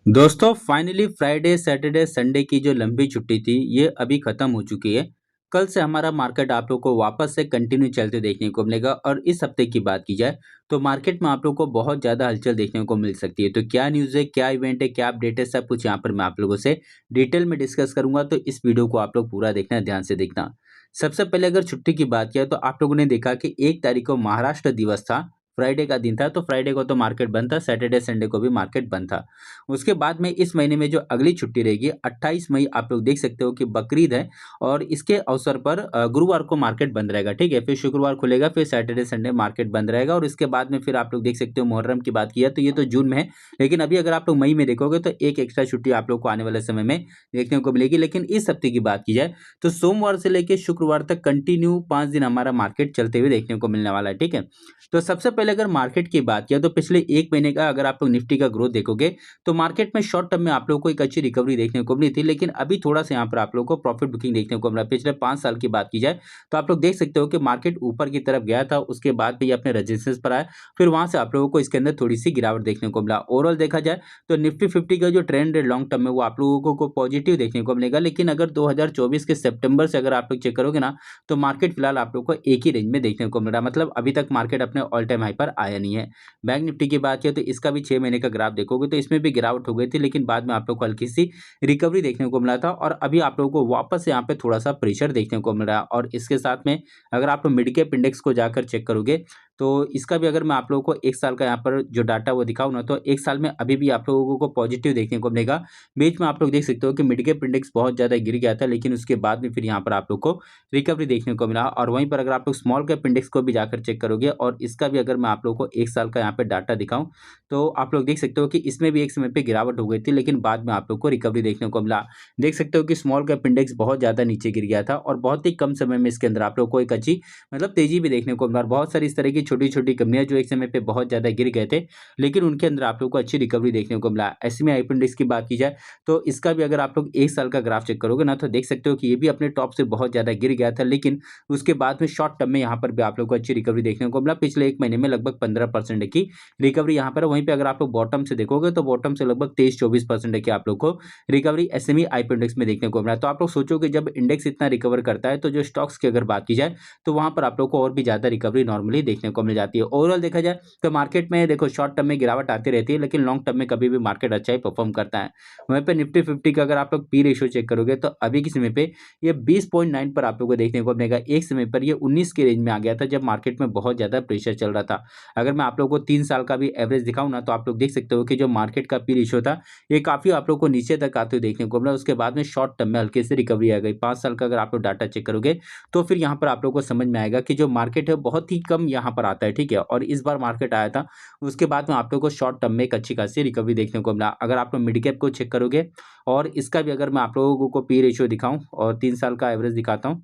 दोस्तों finally Friday Saturday Sunday की जो लंबी छुट्टी थी ये अभी ख़त्म हो चुकी है। कल से हमारा मार्केट आप लोग को वापस से कंटिन्यू चलते देखने को मिलेगा और इस हफ्ते की बात की जाए तो मार्केट में आप लोग को बहुत ज़्यादा हलचल देखने को मिल सकती है। तो क्या न्यूज़ है, क्या इवेंट है, क्या अपडेट है, सब कुछ यहाँ पर मैं आप लोगों से डिटेल में डिस्कस करूंगा। तो इस वीडियो को आप लोग पूरा देखना, ध्यान से देखना। सबसे पहले अगर छुट्टी की बात किया तो आप लोगों ने देखा कि 1 तारीख को महाराष्ट्र दिवस था, फ्राइडे का दिन था। तो फ्राइडे को तो मार्केट बंद था, सैटरडे संडे को भी मार्केट बंद था। उसके बाद में इस महीने में जो अगली छुट्टी रहेगी 28 मई, आप लोग देख सकते हो कि बकरीद है और इसके अवसर पर गुरुवार को मार्केट बंद रहेगा। ठीक है, फिर शुक्रवार खुलेगा, फिर सैटरडे संडे मार्केट बंद रहेगा और इसके बाद में फिर आप लोग देख सकते हो मुहर्रम की बात किया तो ये तो जून में है। लेकिन अभी अगर आप लोग मई में देखोगे तो एक एक्स्ट्रा छुट्टी आप लोग को आने वाले समय में देखने को मिलेगी। लेकिन इस हफ्ते की बात की जाए तो सोमवार से लेकर शुक्रवार तक कंटिन्यू 5 दिन हमारा मार्केट चलते हुए देखने को मिलने वाला है। ठीक है, तो सबसे पहले अगर मार्केट की बात किया तो पिछले 1 महीने का अगर आप लोग निफ्टी का ग्रोथ देखोगे तो मार्केट में शॉर्ट टर्म में आप लोगों को एक अच्छी रिकवरी देखने को मिली थी। लेकिन अभी थोड़ा-सा यहाँ पर आप लोगों को प्रॉफिट बुकिंग देखने को मिला। पिछले 5 साल की बात की जाए तो आप लोग देख सकते हो कि मार्केट ऊपर की तरफ गया था, उसके बाद भी ये अपने रेजिस्टेंस पर आया, फिर वहाँ से आप लोगों को इसके अंदर थोड़ी-सी गिरावट देखने को मिला। ओवरऑल देखा जाए तो निफ्टी 50 का जो ट्रेंड है लॉन्ग टर्म में वो आप लोगों को पॉजिटिव देखने को मिलेगा। लेकिन अगर 2024 के सितंबर से अगर आप लोग चेक करोगे ना तो मार्केट फिलहाल आप लोग को एक ही रेंज में देखने को मिल रहा है। मतलब अभी तक मार्केट अपने ऑल टाइम हाई पर आया नहीं है। बैंक निफ्टी की बात किया तो इसका भी 6 महीने का ग्राफ देखोगे तो इसमें भी गिरावट हो गई थी, लेकिन बाद में आप लोग को हल्की सी रिकवरी देखने को मिला था और अभी आप लोगों को वापस यहाँ पे थोड़ा-सा प्रेशर देखने को मिल रहा है। और इसके साथ में अगर आप मिड कैप इंडेक्स को जाकर चेक करोगे तो इसका भी अगर मैं आप लोगों को 1 साल का यहाँ पर जो डाटा वो दिखाऊँ ना तो 1 साल में अभी भी आप लोगों को पॉजिटिव देखने को मिलेगा। बीच में आप लोग देख सकते हो कि मिड कैप इंडेक्स बहुत ज़्यादा गिर गया था, लेकिन उसके बाद में फिर यहाँ पर आप लोग को रिकवरी देखने को मिला। और वहीं पर अगर आप लोग स्मॉल कैप इंडेक्स को भी जाकर चेक करोगे और इसका भी अगर मैं आप लोगों को 1 साल का यहाँ पे डाटा दिखाऊँ तो आप लोग देख सकते हो कि इसमें भी एक समय पे गिरावट हो गई थी, लेकिन बाद में आप लोग को रिकवरी देखने को मिला। देख सकते हो कि स्मॉल कैप इंडेक्स बहुत ज़्यादा नीचे गिर गया था और बहुत ही कम समय में इसके अंदर आप लोग को एक अच्छी मतलब तेज़ी भी देखने को मिला। और बहुत सारी इस तरह की छोटी-छोटी कंपनियाँ जो एक समय पे बहुत ज़्यादा गिर गए थे, लेकिन उनके अंदर आप लोग को अच्छी रिकवरी देखने को मिला। ऐसे में आईपी इंडेक्स की बात की जाए, तो इसका भी अगर आप लोग 1 साल का ग्राफ चेक करोगे ना, तो देख सकते हो कि ये भी अपने टॉप से बहुत ज़्यादा गिर गया था, लेकिन उसके बाद में शॉर्ट टर्म में यहाँ पर भी आप लोग को अच्छी रिकवरी देखने को मिला। पिछले 1 महीने में लगभग 15% की रिकवरी यहाँ पर है। वहीं पे अगर आप लोग बॉटम से देखोगे, तो बॉटम से लगभग 23-24% की आप लोग को रिकवरी एसएमई आईपी इंडेक्स में देखने को मिला। तो आप लोग सोचो कि जब इंडेक्स इतना रिकवर करता है, तो जो स्टॉक्स की अगर बात की जाए, तो वहाँ पर आप लोग को और भी ज़्यादा रिकवरी नॉर्मली देखने को मिल जाती है। ओवरऑल देखा जाए तो मार्केट में देखो शॉर्ट टर्म में गिरावट आती रहती है, लेकिन लॉन्ग टर्म में कभी भी मार्केट अच्छा ही परफॉर्म करता है। वहीं पे निफ्टी 50 का अगर आप लोग पी रेशियो चेक करोगे तो अभी के समय पे ये 20.9 पर आप लोगों को देखने को मिलेगा। एक समय पर ये 19 के रेंज में आ गया था जब मार्केट में बहुत ज़्यादा प्रेशर चल रहा था। अगर मैं आप लोगों को 3 साल का भी एवरेज दिखाऊँ ना, तो आप लोग देख सकते हो कि जो मार्केट का पी रेशियो था, ये काफ़ी आप लोग को नीचे तक आते हुए देखने को मिला। उसके बाद में शॉर्ट टर्म में हल्के से रिकवरी आ गई। 5 साल का अगर आप लोग डाटा चेक करोगे, तो फिर यहाँ पर आप लोगों को समझ में आएगा कि जो मार्केट है बहुत ही कम यहाँ पर आता है, ठीक है? और इस बार मार्केट आया था, उसके बाद में आप लोगों को शॉर्ट टर्म में एक अच्छी खासी रिकवरी देखने को मिला। अगर आप लोग मिड कैप को चेक करोगे और इसका भी अगर मैं आप लोगों को पी रेशियो दिखाऊँ और 3 साल का एवरेज दिखाता हूँ,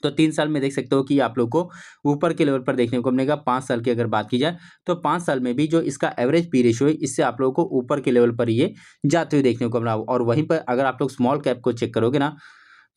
तो 3 साल में देख सकते हो कि आप लोग को ऊपर के लेवल पर देखने को मिलेगा। 5 साल की अगर बात की जाए, तो 5 साल में भी जो इसका एवरेज पी रेशियो है, इससे आप लोगों को ऊपर के लेवल पर ये जाते हुए देखने को मिला। और वहीं पर अगर आप लोग स्मॉल कैप को चेक करोगे ना,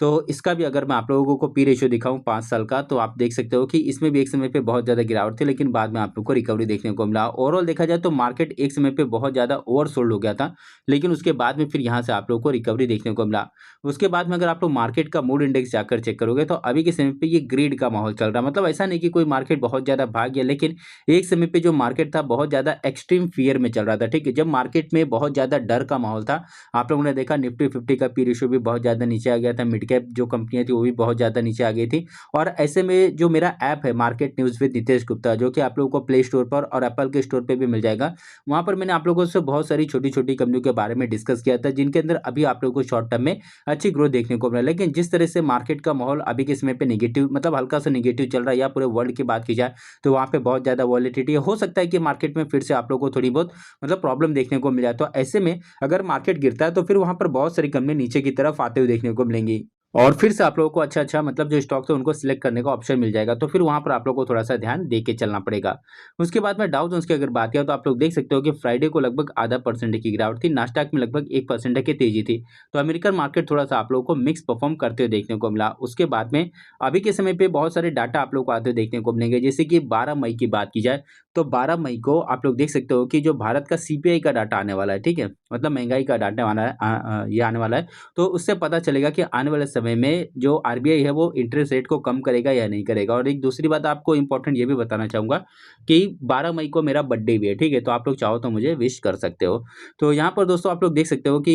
तो इसका भी अगर मैं आप लोगों को पी रेशियो दिखाऊँ 5 साल का, तो आप देख सकते हो कि इसमें भी एक समय पे बहुत ज़्यादा गिरावट थी, लेकिन बाद में आप लोग को रिकवरी देखने को मिला। ओवरऑल देखा जाए तो मार्केट एक समय पे बहुत ज़्यादा ओवरसोल्ड हो गया था, लेकिन उसके बाद में फिर यहाँ से आप लोगों को रिकवरी देखने को मिला। उसके बाद में अगर आप लोग मार्केट का मूड इंडेक्स जाकर चेक करोगे, तो अभी के समय पे ये ग्रीड का माहौल चल रहा है। मतलब ऐसा नहीं कि कोई मार्केट बहुत ज़्यादा भाग गया, लेकिन एक समय पे जो मार्केट था बहुत ज़्यादा एक्सट्रीम फ़ियर में चल रहा था, ठीक है? जब मार्केट में बहुत ज़्यादा डर का माहौल था, आप लोगों ने देखा निफ्टी 50 का पी रेशियो भी बहुत ज़्यादा नीचे आ गया था, मिड कैप जो कंपनियाँ थी वो भी बहुत ज़्यादा नीचे आ गई थी। और ऐसे में जो मेरा ऐप है market news with Nitesh Gupta, जो कि आप लोगों को प्ले स्टोर पर और एप्पल के स्टोर पे भी मिल जाएगा, वहाँ पर मैंने आप लोगों से बहुत सारी छोटी-छोटी कंपनियों के बारे में डिस्कस किया था, जिनके अंदर अभी आप लोगों को शॉर्ट टर्म में अच्छी ग्रोथ देखने को मिला। लेकिन जिस तरह से मार्केट का माहौल अभी के समय पे नेगेटिव मतलब हल्का-सा नेगेटिव चल रहा है या पूरे वर्ल्ड की बात की जाए, तो वहाँ पे बहुत ज़्यादा वॉलेटिलिटी है। हो सकता है कि मार्केट में फिर से आप लोगों को थोड़ी बहुत मतलब प्रॉब्लम देखने को मिल जाए। तो ऐसे में अगर मार्केट गिरता है तो फिर वहाँ पर बहुत सारी कंपनी नीचे की तरफ आते हुए देखने को मिलेंगी। और फिर से आप लोगों को अच्छा-अच्छा मतलब जो स्टॉक्स है उनको सिलेक्ट करने का ऑप्शन मिल जाएगा, तो फिर वहाँ पर आप लोगों को थोड़ा-सा ध्यान दे के चलना पड़ेगा। उसके बाद में डाउ जोन्स की अगर बात किया तो आप लोग देख सकते हो कि फ्राइडे को लगभग आधा परसेंट की गिरावट थी, नास्डैक में लगभग 1% की तेज़ी थी। तो अमेरिकन मार्केट थोड़ा-सा आप लोगों को मिक्स परफ़ॉर्म करते हुए देखने को मिला। उसके बाद में अभी के समय पे बहुत सारे डाटा आप लोगों को आते हुए देखने को मिलेंगे, जैसे कि 12 मई की बात की जाए, तो 12 मई को आप लोग देख सकते हो कि जो भारत का सीपीआई का डाटा आने वाला है, ठीक है? मतलब महँगाई का डाटा आना है ये आने वाला है। तो उससे पता चलेगा कि आने वाले समय में जो आरबीआई है वो इंटरेस्ट रेट को कम करेगा या नहीं करेगा। और एक दूसरी बात आपको इम्पोर्टेंट ये भी बताना चाहूँगा कि 12 मई को मेरा बर्थडे भी है, ठीक है? तो आप लोग चाहो तो मुझे विश कर सकते हो। तो यहाँ पर दोस्तों आप लोग देख सकते हो कि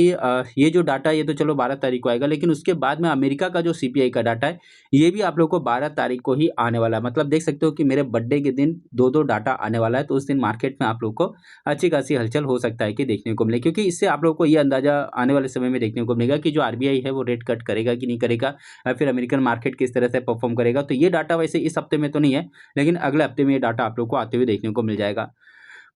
ये जो डाटा ये तो चलो 12 तारीख को आएगा, लेकिन उसके बाद में अमेरिका का जो सीपीआई का डाटा है, ये भी आप लोग को 12 तारीख को ही आने वाला है। मतलब देख सकते हो कि मेरे बर्थडे के दिन 2-2 डाटा आने वाला है, तो उस दिन मार्केट में आप लोग को अच्छी खासी हलचल हो सकता है कि देखने को मिले। क्योंकि इससे आप लोगों को ये अंदाज़ा आने वाले समय में देखने को मिलेगा कि जो आरबीआई है वो रेट कट करेगा कि नहीं करेगा, या फिर अमेरिकन मार्केट किस तरह से परफ़ॉर्म करेगा। तो ये डाटा वैसे इस हफ्ते में तो नहीं है, लेकिन अगले हफ्ते में ये डाटा आप लोग को आते हुए देखने को मिल जाएगा।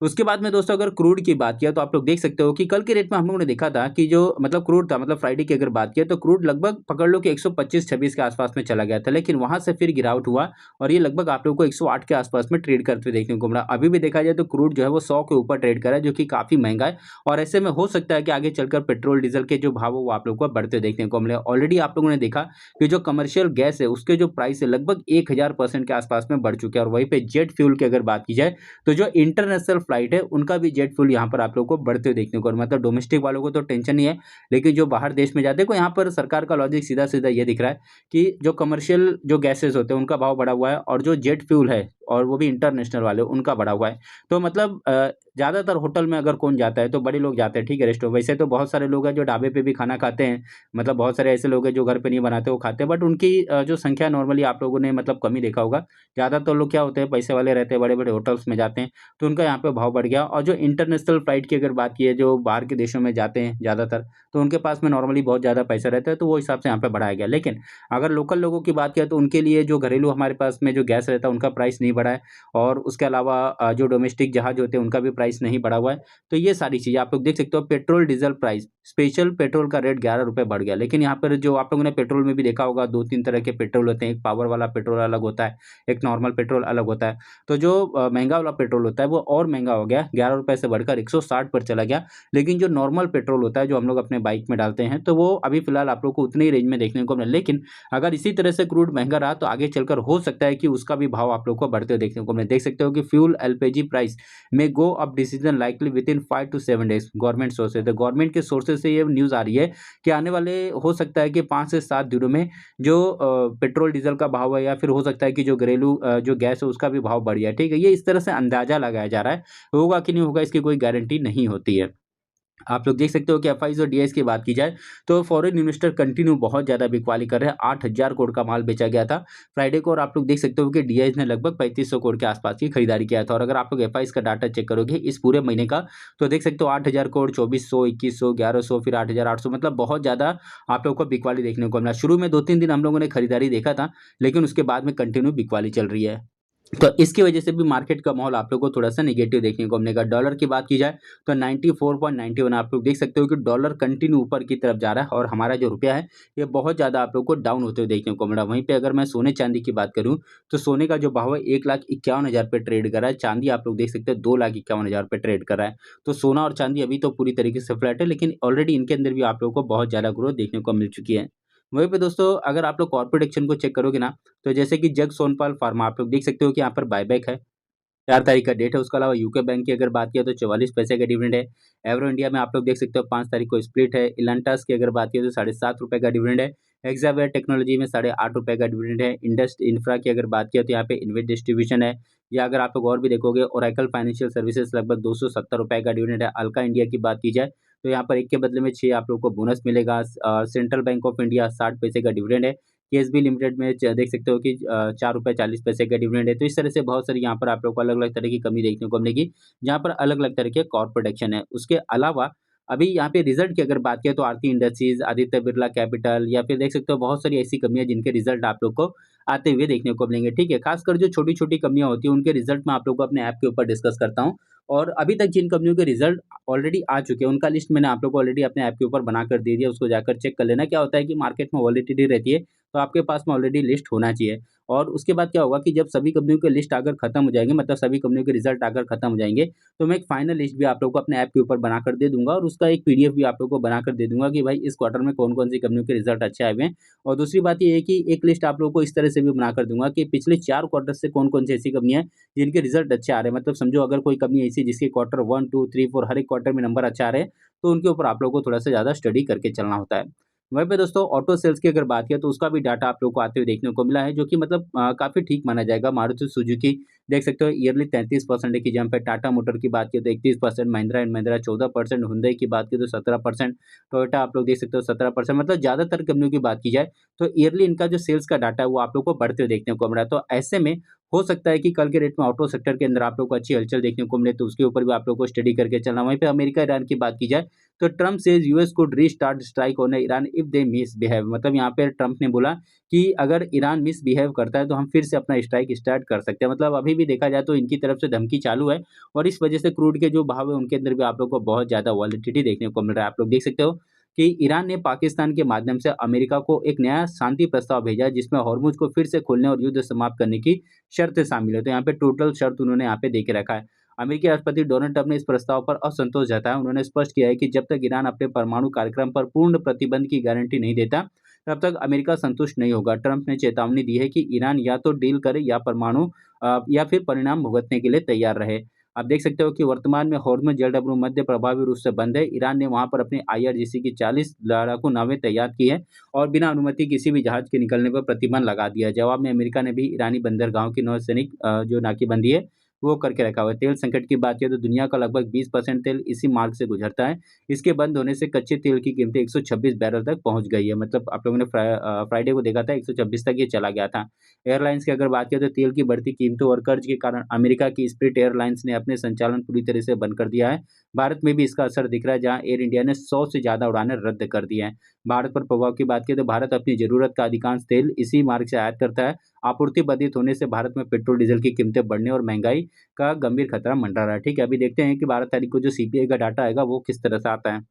उसके बाद में दोस्तों अगर क्रूड की बात किया तो आप लोग देख सकते हो कि कल के रेट में हम लोगों ने देखा था कि जो मतलब क्रूड था, मतलब फ्राइडे की अगर बात किया तो क्रूड लगभग पकड़ लो कि 125-26 के आसपास में चला गया था, लेकिन वहां से फिर गिरावट हुआ और ये लगभग आप लोग को 108 के आसपास में ट्रेड करते हुए देखने को मिला। अभी भी देखा जाए तो क्रूड जो है वो 100 के ऊपर ट्रेड कर रहा है, जो कि काफी महंगा है। और ऐसे में हो सकता है कि आगे चलकर पेट्रोल डीजल के जो भाव है वो आप लोग को बढ़ते हुए देखने को मिले। ऑलरेडी आप लोगों ने देखा कि जो कमर्शियल गैस है उसके जो प्राइस है लगभग 1000% के आसपास में बढ़ चुके हैं। और वहीं पे जेट फ्यूल की अगर बात की जाए तो जो इंटरनेशनल फ्लाइट है उनका भी जेट फ्यूल यहाँ पर आप लोगों को बढ़ते हुए देखने को, मतलब डोमेस्टिक वालों को तो टेंशन नहीं है, लेकिन जो बाहर देश में जाते हैं को यहाँ पर सरकार का लॉजिक सीधा-सीधा ये दिख रहा है कि जो कमर्शियल जो गैसेज़ होते हैं उनका भाव बढ़ा हुआ है और जो जेट फ्यूल है और वो भी इंटरनेशनल वाले उनका बढ़ा हुआ है। तो मतलब ज़्यादातर होटल में अगर कौन जाता है तो बड़े लोग जाते हैं, ठीक है, रेस्टोरेंट। वैसे तो बहुत सारे लोग हैं जो ढाबे पे भी खाना खाते हैं, मतलब बहुत सारे ऐसे लोग हैं जो घर पे नहीं बनाते वो खाते हैं, बट उनकी जो संख्या नॉर्मली आप लोगों ने मतलब कम ही देखा होगा। ज़्यादातर लोग क्या होते हैं पैसे वाले रहते हैं, बड़े-बड़े होटल्स में जाते हैं, तो उनका यहाँ पे भाव बढ़ गया। और जो इंटरनेशनल फ्लाइट की अगर बात की है, जो बाहर के देशों में जाते हैं ज़्यादातर, तो उनके पास में नॉर्मली बहुत ज़्यादा पैसा रहता है, तो वो हिसाब से यहाँ पे बढ़ाया गया। लेकिन अगर लोकल लोगों की बात किया तो उनके लिए जो घरेलू हमारे पास में जो गैस रहता है उनका प्राइस नहीं बढ़ा है। और उसके अलावा जो डोमेस्टिक जहाज होते हैं उनका भी प्राइस नहीं बढ़ा हुआ है। तो ये सारी चीज़ें आप लोग देख सकते हो। Petrol diesel price, special petrol का रेट ₹11 बढ़ गया। लेकिन यहाँ पर जो आप लोगों ने पेट्रोल में भी देखा होगा 2-3 तरह के पेट्रोल होते हैं। एक पावर वाला पेट्रोल अलग होता है, एक नॉर्मल पेट्रोल अलग होता है। तो जो महँगा वाला पेट्रोल होता है वो और महँगा हो गया, ₹11 से बढ़कर 160 पर चला गया। लेकिन जो नॉर्मल पेट्रोल होता है जो हम लोग अपने बाइक में डालते हैं तो वो अभी फ़िलहाल आप लोग को उतनी ही रेंज में देखने को मिला। लेकिन अगर इसी तरह से क्रूड महँगा रहा तो आगे चलकर हो सकता है कि उसका भी भाव आप लोग को बढ़ते हुए देखने को मिले। देख सकते हो कि फ्यूल एलपीजी प्राइस में go up decision likely within 5 to 7 days, government source है। तो गवर्नमेंट के सोर्सेज़ से ये न्यूज़ आ रही है कि आने वाले हो सकता है कि 5 से 7 दिनों में जो पेट्रोल डीजल का भाव है या फिर हो सकता है कि जो घरेलू जो गैस है उसका भी भाव बढ़ जाए, ठीक है? ये इस तरह से अंदाज़ा लगाया जा रहा है। होगा कि नहीं होगा इसकी कोई गारंटी नहीं होती है। आप लोग देख सकते हो कि एफआईज़ और डीआईज़ की बात की जाए तो फॉरेन इन्वेस्टर कंटिन्यू बहुत ज़्यादा बिकवाली कर रहे हैं। 8,000 करोड़ का माल बेचा गया था फ्राइडे को। और आप लोग देख सकते हो कि डीआईज़ ने लगभग 3500 करोड़ के आसपास की खरीदारी किया था। और अगर आप लोग एफआईज़ का डाटा चेक करोगे इस पूरे महीने का तो देख सकते हो 8,000 करोड़, 2400, 2100, 1100, फिर 8,800, मतलब बहुत ज़्यादा आप लोग को बिकवाली देखने को मिला। शुरू में 2-3 दिन हम लोगों ने खरीदारी देखा था, लेकिन उसके बाद में कंटिन्यू बिकवाली चल रही है। तो इसकी वजह से भी मार्केट का माहौल आप लोगों को थोड़ा-सा नेगेटिव देखने को मिलेगा। डॉलर की बात की जाए तो 94.91 आप लोग देख सकते हो कि डॉलर कंटिन्यू ऊपर की तरफ जा रहा है और हमारा जो रुपया है, ये बहुत ज़्यादा आप लोग को डाउन होते हुए देखने को मिल रहा है। वहीं पे अगर मैं सोने-चांदी की बात करूँ, तो सोने का जो भाव है 1,51,000 पे ट्रेड कर रहा है। चांदी आप लोग देख सकते हैं 2,51,000 पे ट्रेड कर रहा है। तो सोना और चांदी अभी तो पूरी तरीके से फ्लैट है, लेकिन ऑलरेडी इनके अंदर भी आप लोगों को बहुत ज़्यादा ग्रोथ देखने को मिल चुकी है। वहीं पे दोस्तों अगर आप लोग कॉर्पोरेट एक्शन को चेक करोगे ना, तो जैसे कि जग सोनपाल फार्मा आप लोग देख सकते हो कि यहाँ पर बायबैक है। 4 तारीख का डेट है। उसके अलावा यूको बैंक की अगर बात किया तो 44 पैसे का डिविडेंड है। एवरो इंडिया में आप लोग देख सकते हो 5 तारीख को स्प्लिट है। इलांटास की अगर बात की तो ₹7.5 का डिविडेंड है। हेक्सावेयर टेक्नोलॉजी में ₹8.5 का डिविडेंड है। इंडस इंफ्रा की अगर बात किया तो यहाँ पे इन्वेस्ट डिस्ट्रीब्यूशन है। या अगर आप लोग और भी देखोगे ओरेकल फाइनेंशियल सर्विसेज लगभग ₹270 का डिविडेंड है। अल्का इंडिया की बात की जाए तो यहाँ पर 1 के बदले में 6 आप लोग को बोनस मिलेगा। सेंट्रल बैंक ऑफ इंडिया 60 पैसे का डिविडेंड है। केएसबी लिमिटेड में देख सकते हो कि ₹4.40 का डिविडेंड है। तो इस तरह से बहुत सारी यहाँ पर आप लोग को अलग-अलग तरह की कमी देखने को मिलेगी, जहाँ पर अलग-अलग तरह के कॉर्पोरेट एक्शन है। उसके अलावा अभी यहाँ पे रिज़ल्ट की अगर बात करें तो आरती इंडस्ट्रीज़, आदित्य बिरला कैपिटल या फिर देख सकते हो बहुत सारी ऐसी कंपनियाँ जिनके रिज़ल्ट आप लोग को आते हुए देखने को मिलेंगे, ठीक है? खासकर जो छोटी-छोटी कंपनियाँ होती हैं उनके रिज़ल्ट मैं आप लोग को अपने ऐप के ऊपर डिस्कस करता हूँ। और अभी तक जिन कंपनियों के रिज़ल्ट ऑलरेडी आ चुके हैं, उनका लिस्ट मैंने आप लोग को ऑलरेडी अपने ऐप के ऊपर बनाकर दे दिया, उसको जाकर चेक कर लेना। क्या होता है कि मार्केट में वॉलेटिलिटी रहती है, तो आपके पास में ऑलरेडी लिस्ट होना चाहिए। और उसके बाद क्या होगा कि जब सभी कंपनियों के लिस्ट आकर खत्म हो जाएँगे, मतलब सभी कंपनियों के रिज़ल्ट आकर खत्म हो जाएँगे, तो मैं एक फाइनल लिस्ट भी आप लोगों को अपने ऐप के ऊपर बनाकर दे दूँगा और उसका एक पीडीएफ भी आप लोगों को बनाकर दे दूँगा कि भाई इस क्वार्टर में कौन-कौन सी कंपनियों के रिज़ल्ट अच्छे आए हुए हैं। और दूसरी बात ये है कि एक लिस्ट आप लोगों को इस तरह से भी बनाकर दूँगा कि पिछले 4 क्वार्टर से कौन-कौन सी ऐसी कंपनियाँ हैं, जिनके रिज़ल्ट अच्छे आ रहे हैं। मतलब समझो अगर कोई कंपनी ऐसी जिसके क्वार्टर 1, 2, 3, 4 हर एक क्वार्टर में नंबर अच्छा आ रहे हैं, तो उनके ऊपर आप लोगों को थोड़ा-सा ज़्यादा स्टडी करके चलना होता है। वहीं पे दोस्तों ऑटो सेल्स की अगर बात किया तो उसका भी डाटा आप लोगों को आते हुए देखने को मिला है, जो कि मतलब काफ़ी ठीक माना जाएगा। मारुति सुजुकी देख सकते हो ईयरली 33% की जंप है। टाटा मोटर की बात करें तो 31%, महिंद्रा एंड महिंद्रा 14%, हुंडई की बात करें तो 17%, टोयोटा आप लोग देख सकते हो 17%। मतलब ज़्यादातर कंपनियों की बात की जाए तो ईयरली इनका जो सेल्स का डाटा है वो आप लोग को बढ़ते हुए देखने को मिल रहा है। तो ऐसे में हो सकता है कि कल के डेट में ऑटो सेक्टर के अंदर आप लोग को अच्छी हलचल देखने को मिले, तो उसके ऊपर भी आप लोग को स्टडी करके चलना। वहीं पे अमेरिका ईरान की बात की जाए तो Trump says US could restart strike on Iran if they misbehave. मतलब यहाँ पे ट्रम्प ने बोला कि अगर ईरान मिसबिहेव करता है तो हम फिर से अपना स्ट्राइक स्टार्ट कर सकते हैं। मतलब अभी भी देखा जाए तो इनकी तरफ से धमकी चालू है और इस वजह से क्रूड के जो भाव है उनके अंदर भी आप लोग को बहुत ज़्यादा वॉलेटिलिटी देखने को मिल रहा है। आप लोग देख सकते हो कि ईरान ने पाकिस्तान के माध्यम से अमेरिका को एक नया शांति प्रस्ताव भेजा है, जिसमें हॉर्मुज को फिर से खोलने और युद्ध समाप्त करने की शर्तें शामिल है। तो यहाँ पे टोटल शर्त उन्होंने यहाँ पे दे के रखा है। अमेरिकी राष्ट्रपति डोनाल्ड ट्रंप ने इस प्रस्ताव पर असंतोष जताया। उन्होंने स्पष्ट किया है कि जब तक ईरान अपने परमाणु कार्यक्रम पर पूर्ण प्रतिबंध की गारंटी नहीं देता, तब तक अमेरिका संतुष्ट नहीं होगा। ट्रंप ने चेतावनी दी है कि ईरान या तो डील करे या परमाणु या फिर परिणाम भुगतने के लिए तैयार रहे। आप देख सकते हो कि वर्तमान में हॉर्मुज जलडब्लू मध्य प्रभावी रूप से बंद है। ईरान ने वहां पर अपने आईआरजीसी की 40 लड़ाकू नावें तैयार की है और बिना अनुमति किसी भी जहाज के निकलने पर प्रतिबंध लगा दिया है। जवाब में अमेरिका ने भी ईरानी बंदरगाहों की नौसैनिक जो नाकेबंदी है वो करके रखा हुआ है। तेल संकट की बात करें तो दुनिया का लगभग 20% तेल इसी मार्ग से गुजरता है। इसके बंद होने से कच्चे तेल की कीमतें 126 बैरल तक पहुंच गई है। मतलब आप लोगों ने फ्राइडे को देखा था 126 तक ये चला गया था। एयरलाइंस की अगर बात करें तो तेल की बढ़ती कीमतों और कर्ज के कारण अमेरिका की स्पिरिट एयरलाइंस ने अपने संचालन पूरी तरह से बंद कर दिया है। भारत में भी इसका असर दिख रहा है, जहां एयर इंडिया ने 100 से ज़्यादा उड़ानें रद्द कर दी हैं। भारत पर प्रभाव की बात करें तो भारत अपनी ज़रूरत का अधिकांश तेल इसी मार्ग से आयात करता है। आपूर्ति बाधित होने से भारत में पेट्रोल डीजल की कीमतें बढ़ने और महंगाई का गंभीर खतरा मंडरा रहा है। ठीक है, अभी देखते हैं कि 12 तारीख को जो सीपीआई का डाटा आएगा वो किस तरह से आता है।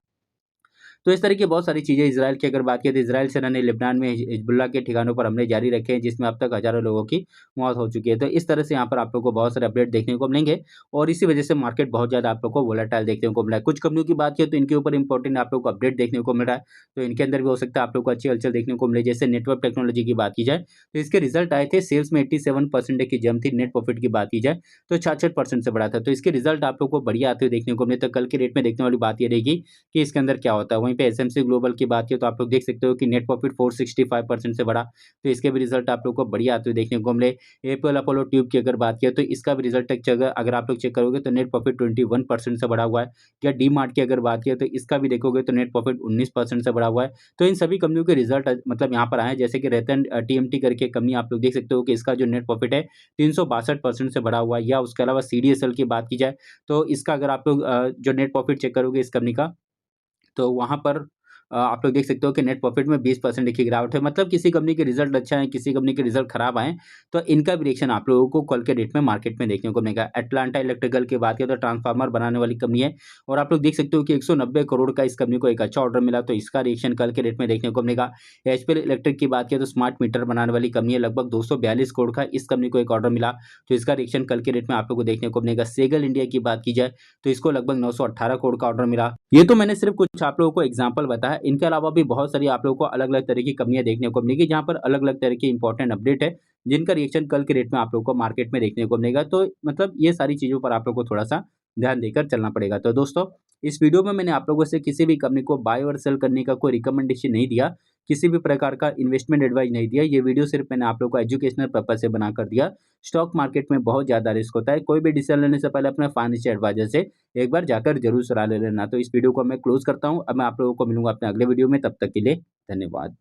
तो इस तरह की बहुत सारी चीज़ें इज़राइल की अगर बात करें तो इज़राइल सेना ने लेबनान में हिजबुल्लाह के ठिकानों पर हमले जारी रखे हैं, जिसमें अब तक हज़ारों लोगों की मौत हो चुकी है। तो इस तरह से यहाँ पर आप लोग को बहुत सारे अपडेट देखने को मिलेंगे और इसी वजह से मार्केट बहुत ज़्यादा आप लोग को वोलेटाइल देखने को मिला है। कुछ कंपनियों की बात करें तो इनके ऊपर इंपॉर्टेंट आप लोग को अपडेट देखने को मिल रहा है, तो इनके अंदर भी हो सकता है आप लोग को अच्छी हलचल देखने को मिले। जैसे नेटवर्क टेक्नोलॉजी की बात की जाए तो इसके रिजल्ट आए थे, सेल्स में 87% की जंप थी। नेट प्रॉफिट की बात की जाए तो 66% से बढ़ा था। तो इसके रिजल्ट आप लोग को बढ़िया आते हुए देखने को मिले। तो कल के रेट में देखने वाली बात ये रहेगी कि इसके अंदर क्या होता है। वहीं पे एसएमसी ग्लोबल की बात की तो आप लोग देख सकते हो कि नेट प्रॉफिट 465% से बढ़ा, तो इसके भी रिजल्ट आप लोग को बढ़िया आते हुए देखने को मिले। एपीएल अपोलो ट्यूब की अगर बात किया तो इसका भी रिजल्ट अगर आप लोग चेक करोगे तो नेट प्रॉफिट 21% से बढ़ा हुआ है। या डी मार्ट की अगर बात किया तो इसका भी देखोगे तो नेट प्रॉफिट 19% से बढ़ा हुआ है। तो इन सभी कंपनियों के रिजल्ट मतलब यहाँ पर आए हैं। जैसे कि रतन टीएमटी करके कंपनी आप लोग देख सकते हो कि इसका जो नेट प्रॉफिट है 362% से बढ़ा हुआ है। या उसके अलावा सीडीएसएल की बात की जाए तो इसका अगर आप लोग जो नेट प्रॉफिट चेक करोगे इस कंपनी का, तो वहाँ पर आप लोग देख सकते हो कि नेट प्रॉफिट में 20% की गिरावट है। मतलब किसी कंपनी के रिजल्ट अच्छा है, किसी कंपनी के रिजल्ट खराब आए, तो इनका भी रिएक्शन आप लोगों को कल के डेट में मार्केट में देखने को मिलेगा। एटलांटा इलेक्ट्रिकल की बात करें तो ट्रांसफार्मर बनाने वाली कंपनी है और आप लोग देख सकते हो कि 190 करोड़ का इस कंपनी को एक अच्छा ऑर्डर मिला, तो इसका रिएक्शन कल के डेट में देखने को मिलेगा। एचपीएल इलेक्ट्रिक की बात करें तो स्मार्ट मीटर बनाने वाली कंपनी है, लगभग 242 करोड़ का इस कंपनी को एक ऑर्डर मिला, तो इसका रिएक्शन कल के डेट में आप लोग को देखने को मिलेगा। सेगल इंडिया की बात की जाए तो इसको लगभग 918 करोड़ का ऑर्डर मिला। ये तो मैंने सिर्फ कुछ आप लोगों को एग्जांपल बताया, इनके अलावा भी बहुत सारी आप लोगों को अलग-अलग तरह की कंपनियां देखने को मिलेगी, जहां पर अलग-अलग तरह की इंपॉर्टेंट अपडेट है, जिनका रिएक्शन कल के रेट में आप लोगों को मार्केट में देखने को मिलेगा। तो मतलब ये सारी चीज़ों पर आप लोगों को थोड़ा-सा ध्यान देकर चलना पड़ेगा। तो दोस्तों, इस वीडियो में मैंने आप लोगों से किसी भी कंपनी को बाय और सेल करने का कोई रिकमेंडेशन नहीं दिया, किसी भी प्रकार का इन्वेस्टमेंट एडवाइस नहीं दिया। ये वीडियो सिर्फ मैंने आप लोगों को एजुकेशनल पर्पज से बनाकर दिया। स्टॉक मार्केट में बहुत ज़्यादा रिस्क होता है, कोई भी डिसीजन लेने से पहले अपने फाइनेंशियल एडवाइजर से एक बार जाकर जरूर सलाह ले लेना। तो इस वीडियो को मैं क्लोज करता हूँ। अब मैं आप लोगों को मिलूंगा अपने अगले वीडियो में, तब तक के लिए धन्यवाद।